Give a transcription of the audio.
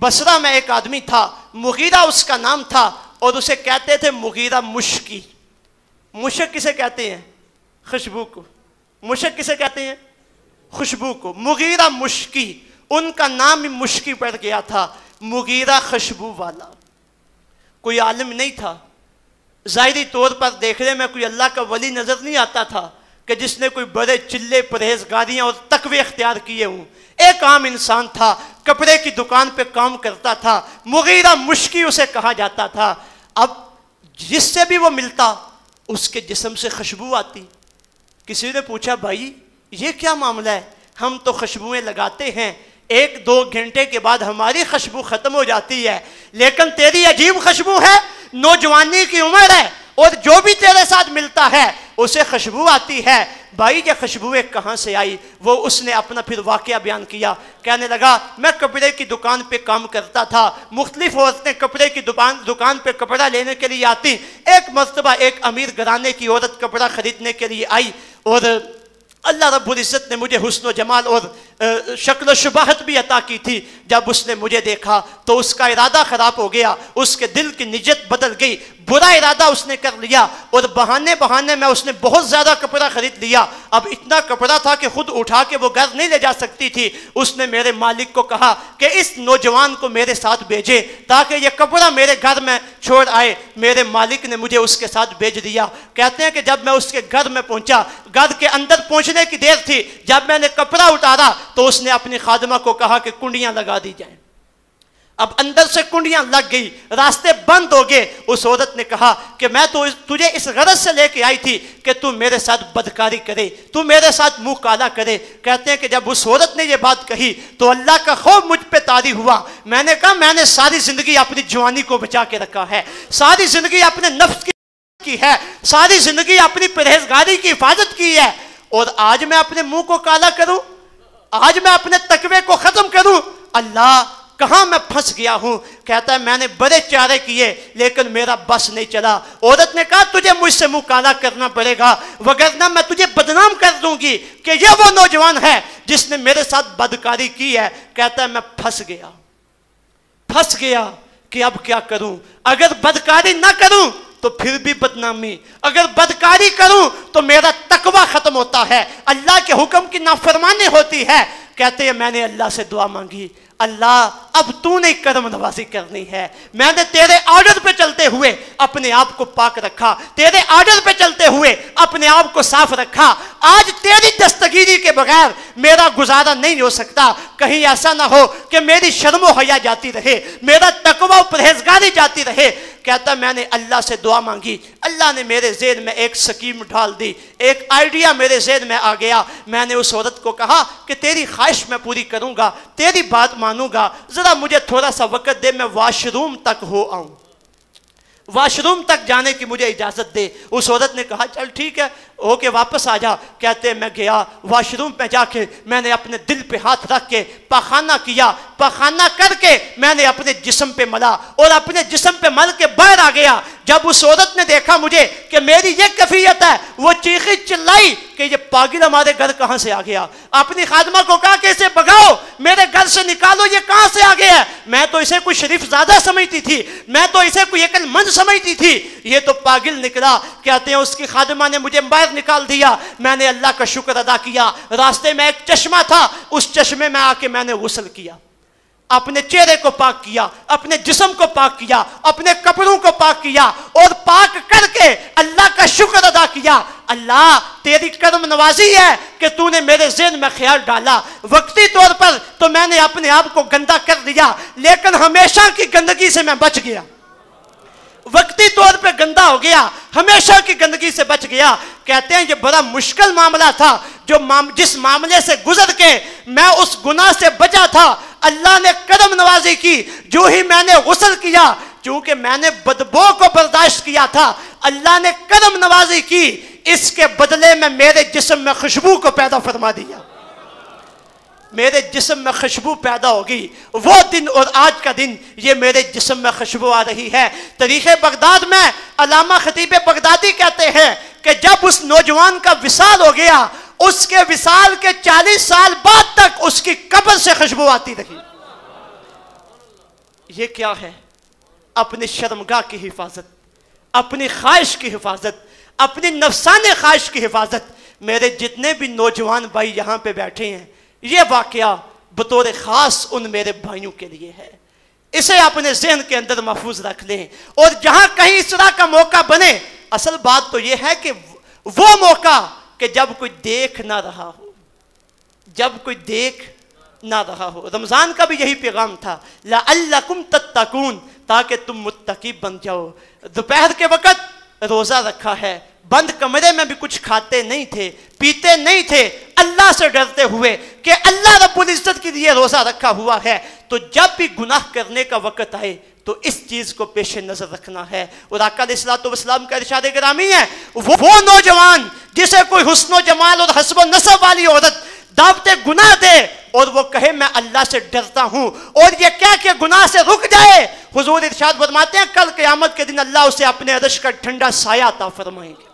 बसरा में एक आदमी था, मुगीरा उसका नाम था, और उसे कहते थे मुगीरा मुश्की। मुश्क किसे कहते हैं? खुशबू को। मुश्क किसे कहते हैं? खुशबू को। मुगीरा मुश्की, उनका नाम ही मुश्की पड़ गया था, मुगीरा खुशबू वाला। कोई आलिम नहीं था, ज़ाहिरी तौर पर देखने में कोई अल्लाह का वली नज़र नहीं आता था कि जिसने कोई बड़े चिल्ले परहेजगारियाँ और तकवे इख्तियार किए हों। एक आम इंसान था, कपड़े की दुकान पे काम करता था, मुगीरा मुश्की उसे कहा जाता था। अब जिससे भी वो मिलता उसके जिस्म से खुशबू आती। किसी ने पूछा, भाई ये क्या मामला है? हम तो खुशबुएं लगाते हैं, 1-2 घंटे के बाद हमारी खुशबू ख़त्म हो जाती है, लेकिन तेरी अजीब खुशबू है, नौजवानी की उम्र है और जो भी तेरे साथ मिलता है उसे खुशबू आती है। भाई ये खुशबुएं कहाँ से आई? वो उसने अपना फिर वाक़या बयान किया। कहने लगा, मैं कपड़े की दुकान पे काम करता था, मुख्तलिफ औरतें कपड़े की दुकान पे कपड़ा लेने के लिए आती। एक मरतबा एक अमीर घराने की औरत कपड़ा ख़रीदने के लिए आई और अल्लाह रब्बुल इज़्ज़त ने मुझे हुस्न व जमाल और शक्ल व शुबाहत भी अता की थी। जब उसने मुझे देखा तो उसका इरादा ख़राब हो गया, उसके दिल की नियत बदल गई, बुरा इरादा उसने कर लिया और बहाने बहाने में उसने बहुत ज़्यादा कपड़ा ख़रीद लिया। अब इतना कपड़ा था कि खुद उठा के वो घर नहीं ले जा सकती थी। उसने मेरे मालिक को कहा कि इस नौजवान को मेरे साथ भेजे ताकि ये कपड़ा मेरे घर में छोड़ आए। मेरे मालिक ने मुझे उसके साथ भेज दिया। कहते हैं कि जब मैं उसके घर में पहुंचा, घर के अंदर पहुंचने की देर थी, जब मैंने कपड़ा उतारा तो उसने अपनी खादिमा को कहा कि कुंडियां लगा दी जाएं। अब अंदर से कुंडियां लग गई, रास्ते बंद हो गए। उस औरत ने कहा कि मैं तो तुझे इस गरज से लेके आई थी कि तू मेरे साथ बदकारी करे, तू मेरे साथ मुंह काला करे। कहते हैं कि जब उस औरत ने ये बात कही तो अल्लाह का खौफ मुझ पे तारी हुआ। मैंने कहा, मैंने सारी जिंदगी अपनी जवानी को बचा के रखा है, सारी जिंदगी अपने नफ्स की है, सारी जिंदगी अपनी परहेजगारी की हिफाजत की है, और आज मैं अपने मुंह को काला करूं, आज मैं अपने तकवे को खत्म करूं। अल्लाह, कहां मैं फंस गया हूं। कहता है, मैंने बड़े चारे किए लेकिन मेरा बस नहीं चला। औरत ने कहा, तुझे मुझसे मुंह काला करना पड़ेगा, वगरना मैं तुझे बदनाम कर दूंगी कि यह वो नौजवान है जिसने मेरे साथ बदकारी की है। कहता है, मैं फंस गया कि अब क्या करूं। अगर बदकारी ना करूं तो फिर भी बदनामी, अगर बदकारी करूं तो मेरा तकवा खत्म होता है, अल्लाह के हुक्म की नाफरमानी होती है। कहते हैं, मैंने अल्लाह से दुआ मांगी, अल्लाह अब तूने करम नवाजी करनी है। मैंने तेरे ऑर्डर पे चलते हुए अपने आप को पाक रखा, तेरे ऑर्डर पे चलते हुए अपने आप को साफ रखा। आज तेरी दस्तगीरी के बगैर मेरा गुजारा नहीं हो सकता। कहीं ऐसा ना हो कि मेरी शर्मो हया जाती रहे, मेरा तकवा परहेजगारी जाती रहे। कहता, मैंने अल्लाह से दुआ मांगी, अल्लाह ने मेरे ज़हन में एक स्कीम ढाल दी, एक आइडिया मेरे ज़हन में आ गया। मैंने उस औरत को कहा कि तेरी ख्वाहिश मैं पूरी करूंगा, तेरी बात मानूंगा, जरा मुझे थोड़ा सा वक्त दे, मैं वॉशरूम तक हो आऊं, वॉशरूम तक जाने की मुझे इजाजत दे। उस औरत ने कहा, चल ठीक है, होके वापस आ जा। कहते मैं गया, वॉशरूम पे जाके मैंने अपने दिल पे हाथ रख के पाखाना किया, पाखाना करके मैंने अपने जिस्म पे मला और अपने जिस्म पे मल के बाहर आ गया। जब उस औरत ने देखा मुझे कि मेरी ये कैफियत है, वो चीखी चिल्लाई कि ये पागल हमारे घर कहां से आ गया। अपनी खादमा को कहा कि इसे भगाओ, मेरे घर से निकालो, ये कहां से आ गया है। मैं तो इसे कोई शरीफ ज़्यादा समझती थी, मैं तो इसे कोई अक्लमंद समझती थी, ये तो पागल निकला। कहते हैं, उसकी खादमा ने मुझे बाहर निकाल दिया। मैंने अल्लाह का शुक्र अदा किया, रास्ते में एक चश्मा था, उस चश्मे में आके मैंने गुस्ल किया, अपने चेहरे को पाक किया, अपने जिस्म को पाक किया, अपने कपड़ों को पाक किया और पाक करके अल्लाह का शुक्र अदा किया। अल्लाह, तेरी करम नवाजी है कि तूने मेरे ज़हन में ख्याल डाला। वक्ती तौर पर तो मैंने अपने आप को गंदा कर दिया, लेकिन हमेशा की गंदगी से मैं बच गया। वक्ती तौर पे गंदा हो गया, हमेशा की गंदगी से बच गया। कहते हैं, ये बड़ा मुश्किल मामला था, जिस मामले से गुजर के मैं उस गुनाह से बचा था, अल्लाह ने करम नवाजी की। जो ही मैंने गुस्ल किया, क्योंकि मैंने बदबू को बर्दाश्त किया था, अल्लाह ने करम नवाजी की, इसके बदले में मेरे जिस्म में खुशबू को पैदा फरमा दिया, मेरे जिस्म में खुशबू पैदा होगी। वो दिन और आज का दिन, ये मेरे जिस्म में खुशबू आ रही है। तारीख़ बगदाद में अल्लामा खतीब बगदादी कहते हैं कि जब उस नौजवान का विसाल हो गया, उसके विसाल के 40 साल बाद तक उसकी कब्र से खुशबू आती रही। یہ کیا ہے؟ اپنی شرمگاہ کی حفاظت، اپنی خواہش کی حفاظت، اپنی نفسانی خواہش کی حفاظت۔ میرے جتنے بھی نوجوان بھائی یہاں پہ بیٹھے ہیں، یہ واقعہ بطور خاص ان میرے بھائیوں کے لیے ہے، اسے اپنے ذہن کے اندر محفوظ رکھ لیں۔ اور جہاں کہیں اس طرح کا موقع بنے، اصل بات تو یہ ہے کہ وہ موقع کہ جب کوئی دیکھ نہ رہا ہو، جب کوئی دیکھ نہ رہا ہو۔ رمضان کا بھی یہی پیغام تھا، لعلکم تتقون، تاکہ تم متقی بن جاؤ۔ دوپہر کے وقت روزہ رکھا ہے، بند کمرے میں بھی کچھ کھاتے نہیں تھے، پیتے نہیں تھے، اللہ سے ڈرتے ہوئے کہ اللہ رب العزت کے لیے روزہ رکھا ہوا ہے، تو جب بھی گناہ کرنے کا وقت آئے تو اس چیز کو پیش نظر رکھنا ہے۔ اور آقا علیہ الصلوۃ والسلام کا ارشاد گرامی ہے، وہ نوجوان جسے کوئی حسن و جمال اور حسب و نسب والی عورت دعوت گناہ دے اور وہ کہے میں اللہ سے ڈرتا ہوں، اور یہ کہہ کہ گناہ سے رک جائے، حضور ارشاد فرماتے ہیں کل قیامت کے دن اللہ اسے اپنے عرش کا ٹھنڈا سایہ عطا فرمائیں گے۔